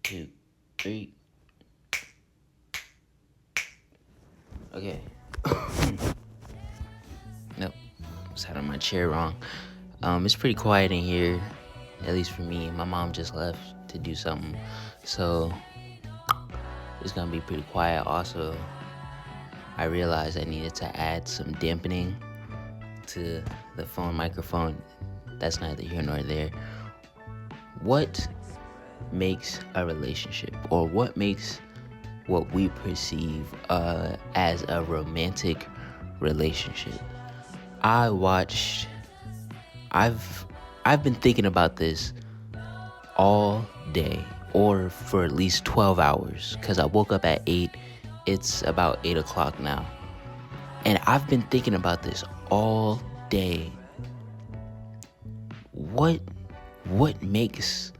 2, 3. Okay. Nope. Sat on my chair wrong. It's pretty quiet in here, at least for me. My mom just left to do something, so it's gonna be pretty quiet. Also, I realized I needed to add some dampening to the phone microphone. That's neither here nor there. What makes a relationship, or what makes what we perceive as a romantic relationship? I watched. I've been thinking about this all day, or for at least 12 hours, because I woke up at 8. It's about 8 o'clock now. And I've been thinking about this all day. What makes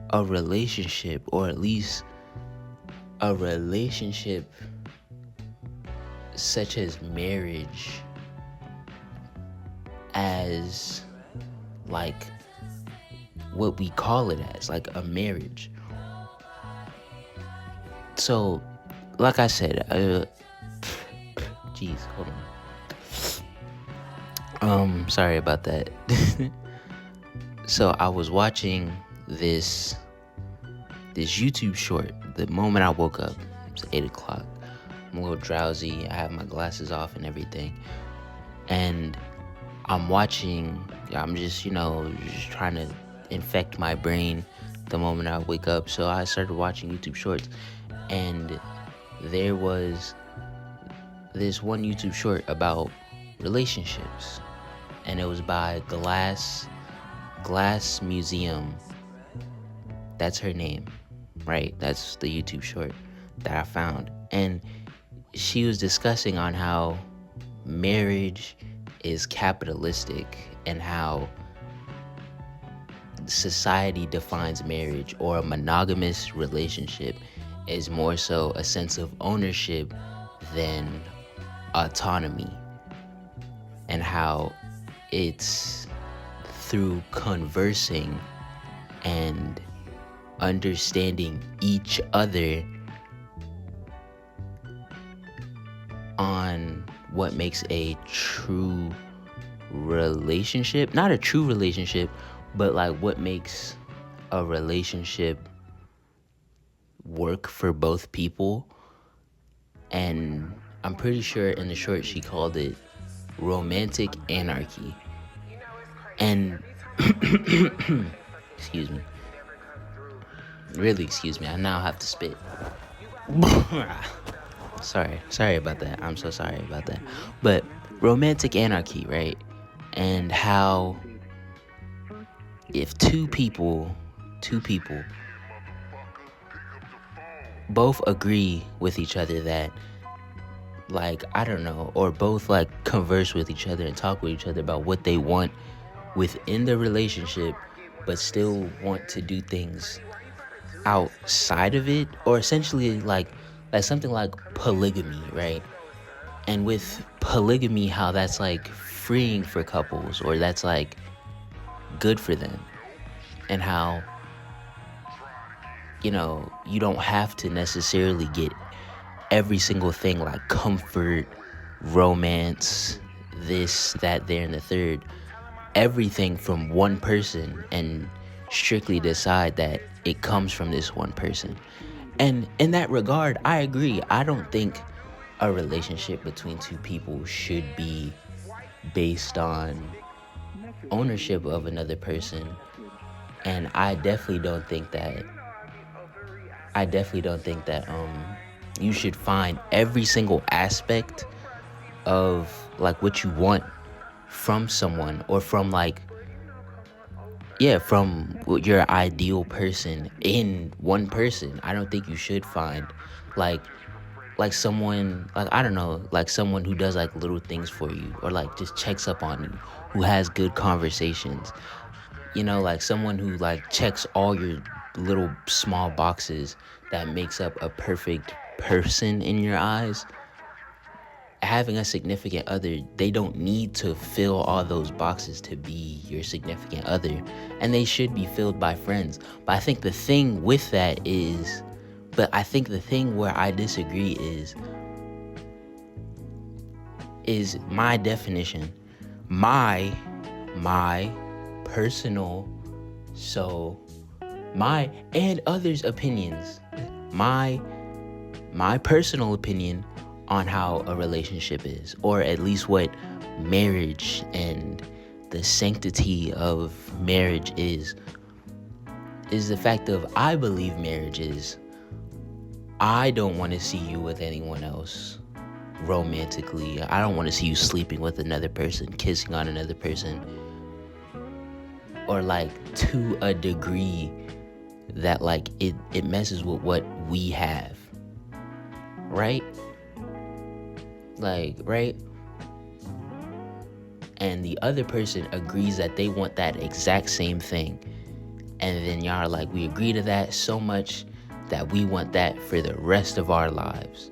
a relationship, or at least a relationship such as marriage, as like what we call it as, like a marriage? So, like I said, jeez, hold on. Sorry about that. So I was watching this YouTube short the moment I woke up. It was 8 o'clock. I'm a little drowsy. I have my glasses off and everything. And I'm just trying to infect my brain the moment I wake up. So I started watching YouTube shorts. And there was this one YouTube short about relationships. And it was by Glass Museum. That's her name, right? That's the YouTube short that I found. And she was discussing on how marriage is capitalistic and how society defines marriage, or a monogamous relationship is more so a sense of ownership than autonomy, and how it's through conversing and understanding each other on what makes a true relationship, not a true relationship, but like what makes a relationship work for both people. And I'm pretty sure in the short she called it romantic anarchy. And excuse me, I now have to spit. Sorry about that. I'm so sorry about that. But romantic anarchy, right? And how if two people both agree with each other that, like, I don't know, or both like converse with each other and talk with each other about what they want within the relationship, but still want to do things outside of it, or essentially like something like polygamy, right? And with polygamy, how that's like freeing for couples, or that's like good for them, and how you don't have to necessarily get every single thing, like comfort, romance, this, that, there, and the third, everything from one person, and strictly decide that it comes from this one person. And in that regard, I agree. I don't think a relationship between two people should be based on ownership of another person. And I definitely don't think that you should find every single aspect of like what you want from someone, or from from your ideal person in one person. I don't think you should find like someone, like, I don't know, like someone who does like little things for you, or like just checks up on you, who has good conversations, like someone who like checks all your little small boxes that makes up a perfect person in your eyes. having a significant other, they don't need to fill all those boxes to be your significant other, and they should be filled by friends. But I think the thing with that is, where I disagree is my definition, my personal, so my and others' opinions, my personal opinion on how a relationship is, or at least what marriage and the sanctity of marriage is the fact of, I believe marriage is, I don't want to see you with anyone else romantically. I don't want to see you sleeping with another person, kissing on another person, or like to a degree that like it messes with what we have, right? Like, right? And the other person agrees that they want that exact same thing, and then y'all are like, we agree to that so much that we want that for the rest of our lives.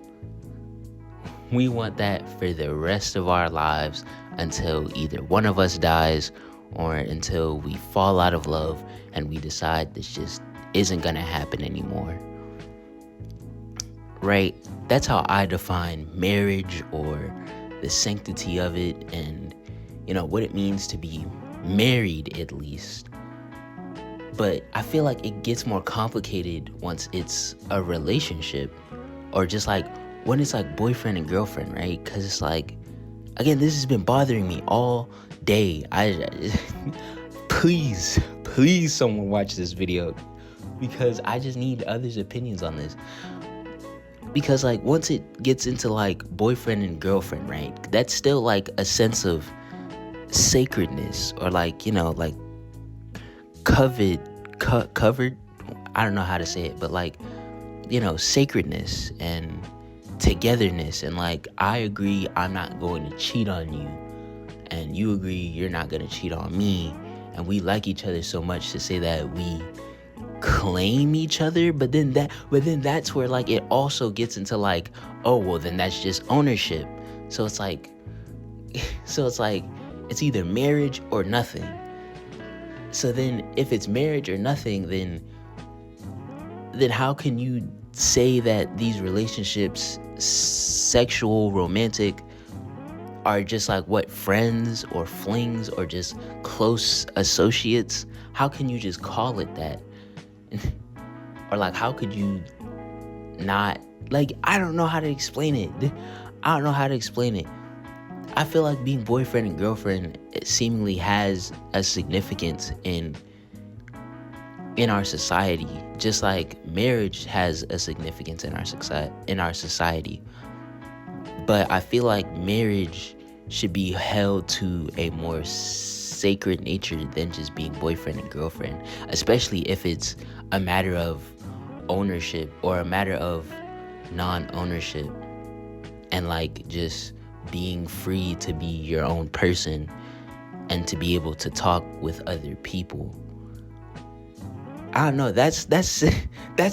We want that for the rest of our lives until either one of us dies, or until we fall out of love and we decide this just isn't gonna happen anymore. Right? That's how I define marriage, or the sanctity of it, and what it means to be married, at least. But I feel like it gets more complicated once it's a relationship, or just like when it's like boyfriend and girlfriend, right? Because it's like, again, this has been bothering me all day. Please someone watch this video, because I just need others' opinions on this. Because like once it gets into like boyfriend and girlfriend, right, that's still like a sense of sacredness, or like like covered, I don't know how to say it, but like sacredness and togetherness, and like I agree I'm not going to cheat on you, and you agree you're not going to cheat on me, and we like each other so much to say that we claim each other. But then that's where like it also gets into like, oh well, then that's just ownership. So it's like it's either marriage or nothing. So then if it's marriage or nothing, then how can you say that these relationships, sexual, romantic, are just like what, friends or flings or just close associates? How can you just call it that? Or like, how could you not, like, I don't know how to explain it. I feel like being boyfriend and girlfriend, it seemingly has a significance in our society, just like marriage has a significance in our society. But I feel like marriage should be held to a more sacred nature than just being boyfriend and girlfriend, especially if it's a matter of ownership or a matter of non-ownership, and like just being free to be your own person and to be able to talk with other people. I don't know, that's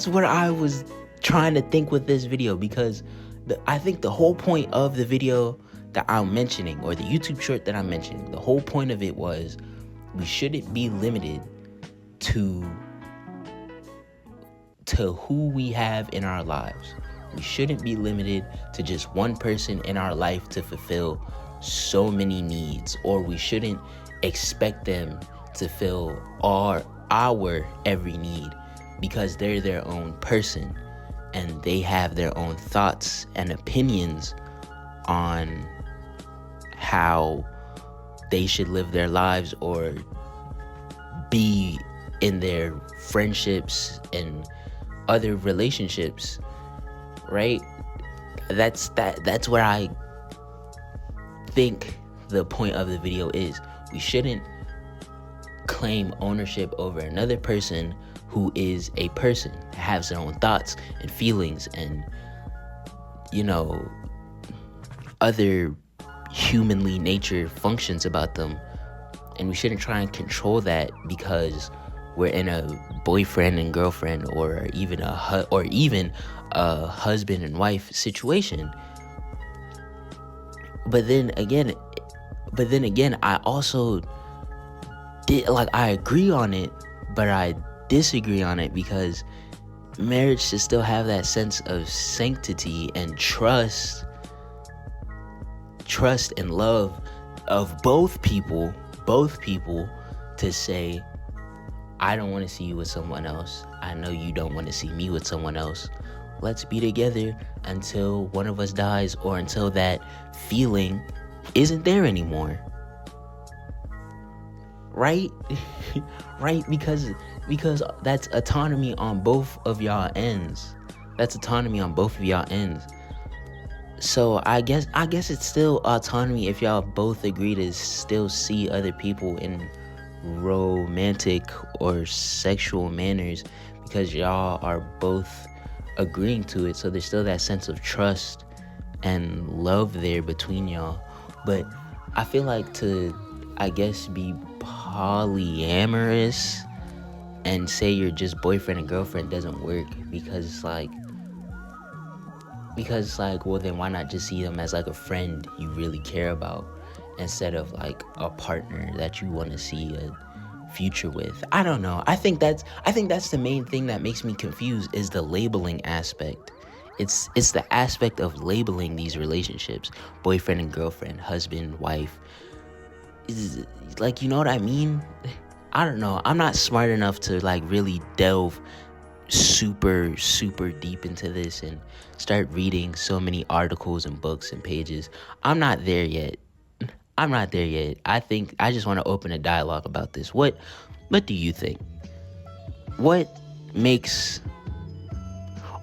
what I was trying to think with this video, because I think the whole point of the video that I'm mentioning, or the YouTube short that I'm mentioning, the whole point of it was we shouldn't be limited to who we have in our lives. We shouldn't be limited to just one person in our life to fulfill so many needs, or we shouldn't expect them to fill our every need, because they're their own person and they have their own thoughts and opinions on how they should live their lives or be in their friendships and other relationships, right? That's where I think the point of the video is. We shouldn't claim ownership over another person who is a person, has their own thoughts and feelings and other humanly nature functions about them. And we shouldn't try and control that because we're in a boyfriend and girlfriend, or even a husband and wife situation. But then again, I also I agree on it, but I disagree on it, because marriage should still have that sense of sanctity and trust and love of both people, to say, I don't want to see you with someone else. I know you don't want to see me with someone else. Let's be together until one of us dies, or until that feeling isn't there anymore. Right? Right? Because that's autonomy on both of y'all ends. So I guess it's still autonomy if y'all both agree to still see other people in romantic or sexual manners, because y'all are both agreeing to it. So there's still that sense of trust and love there between y'all. But I feel like to, I guess, be polyamorous and say you're just boyfriend and girlfriend doesn't work, because it's like, well, then why not just see them as like a friend you really care about, instead of like a partner that you want to see a future with? I don't know. I think that's the main thing that makes me confused, is the labeling aspect. It's the aspect of labeling these relationships: boyfriend and girlfriend, husband, wife. Is, like, you know what I mean? I don't know. I'm not smart enough to like really delve super deep into this and start reading so many articles and books and pages. I'm not there yet. I think I just want to open a dialogue about this. What do you think? What makes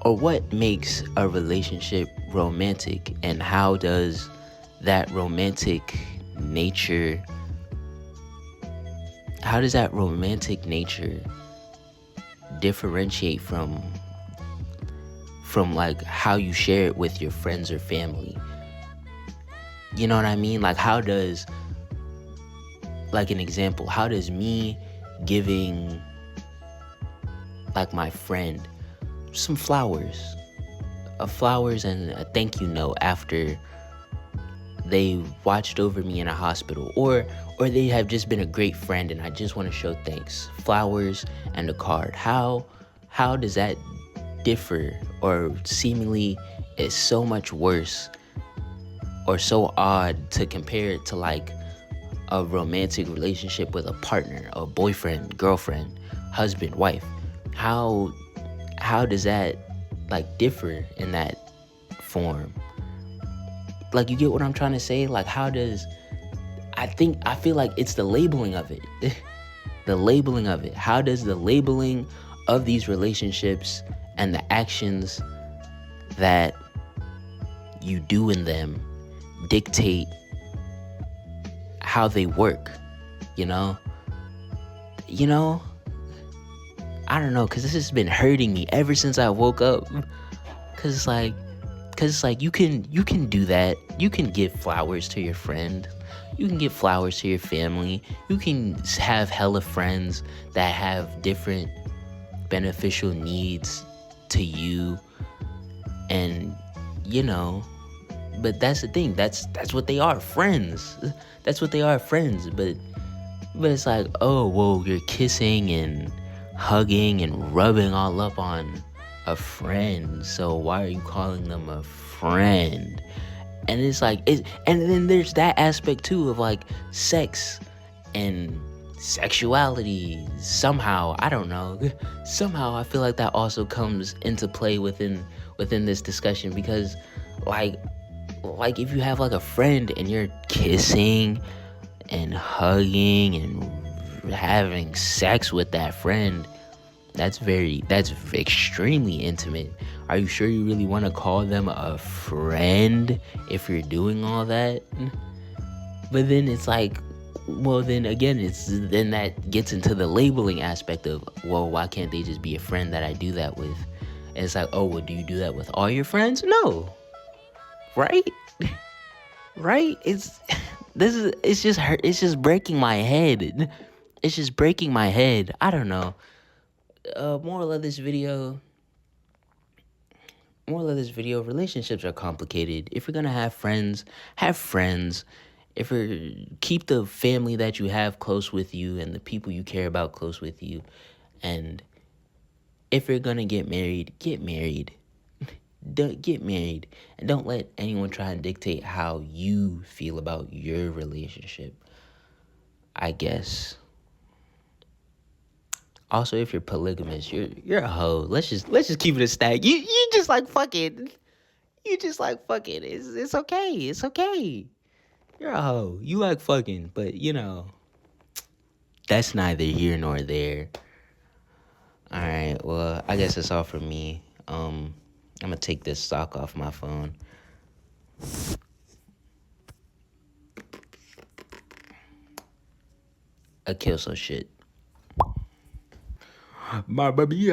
a relationship romantic, and how does that romantic nature differentiate from like how you share it with your friends or family? You know what I mean? Like, how does, like, an example, how does me giving like my friend some flowers and a thank you note after they watched over me in a hospital, or they have just been a great friend and I just want to show thanks, flowers and a card, how does that differ, or seemingly is so much worse or so odd to compare it to like a romantic relationship with a partner, a boyfriend, girlfriend, husband, wife? How does that like differ in that form? Like, you get what I'm trying to say? Like, how does, I feel like it's the labeling of it. The labeling of it. How does the labeling of these relationships and the actions that you do in them dictate how they work? You know, I don't know, because this has been hurting me ever since I woke up. Because it's like you can do that. You can give flowers to your friend. You can give flowers to your family. You can have hella friends that have different beneficial needs to you. And, but that's the thing. That's what they are, friends. That's what they are, friends. But it's like, oh, whoa, you're kissing and hugging and rubbing all up on a friend, so why are you calling them a friend? And it's like, and then there's that aspect too of like sex and sexuality. Somehow, I don't know, somehow I feel like that also comes into play within this discussion, because like if you have like a friend and you're kissing and hugging and having sex with that friend, that's extremely intimate. Are you sure you really want to call them a friend if you're doing all that? But then it's like, well, then again, then that gets into the labeling aspect of, well, why can't they just be a friend that I do that with? And it's like, oh, well, do you do that with all your friends? No. Right? Right? It's just breaking my head. It's just breaking my head. I don't know. Moral of this video, moral of this video, relationships are complicated. If you're gonna have friends, have friends. If you're keep the family that you have close with you and the people you care about close with you. And if you're gonna get married, get married. Get married. And don't let anyone try and dictate how you feel about your relationship, I guess. Also, if you're polygamous, you're a hoe. Let's just keep it a stack. You just like fucking. You just like fucking. It's okay. It's okay. You're a hoe. You like fucking, but that's neither here nor there. All right. Well, I guess that's all for me. I'm gonna take this sock off my phone. I kill some shit. My baby.